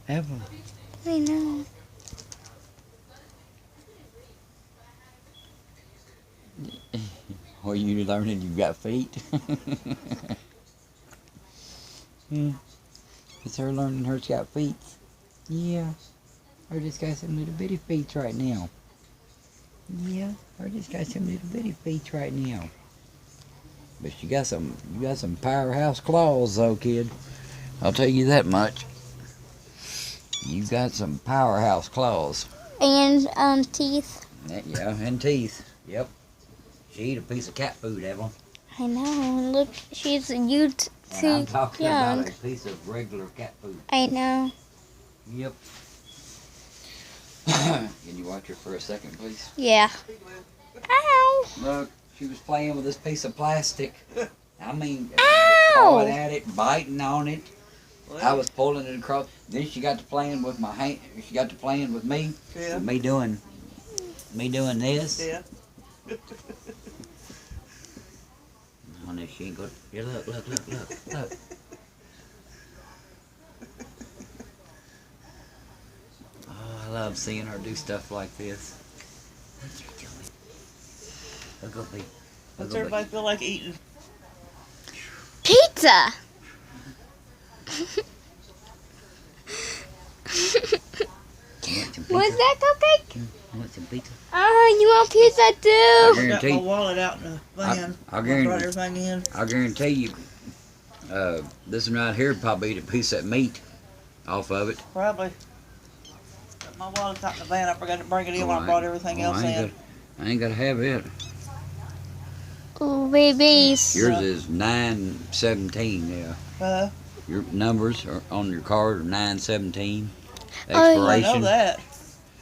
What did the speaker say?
Have them. I know. Or you learning you got feet? Yeah. Is her learning her's got feet? Yeah. Her just got some little bitty feet right now. Yeah. Her just got some little bitty feet right now. But you got some powerhouse claws though, kid. I'll tell you that much. You got some powerhouse claws. And teeth. Yeah, and teeth. Yep. She eat a piece of cat food, Evelyn. I know. Look, she's you too And I'm talking young. about a piece of regular cat food. I know. Yep. Can you watch her for a second, please? Yeah. Ow! Look, she was playing with this piece of plastic. I mean, Ow! pawing at it, biting on it. Well, I was pulling it across. Then she got to playing with my hand. She got to playing with me. yeah, With me doing this. yeah. Oh, no, she ain't good. Yeah, look. Oh, I love seeing her do stuff like this. What's her doing? Look at me. What's everybody feel like eating? Pizza! What's that, Cupcake? You want some pizza? Oh, you want pizza I too? I got guarantee. my wallet out in the van. I I guarantee- brought everything in. I guarantee you, this one right here probably eat a piece of meat off of it. Probably. Got my wallet out in the van. I forgot to bring it in when I Oh, brought everything else in. I ain't gotta have it. Ooh, babies. Yours is 917. Yeah. Your numbers are on your card are 917. Oh, yeah. I know Expiration. that.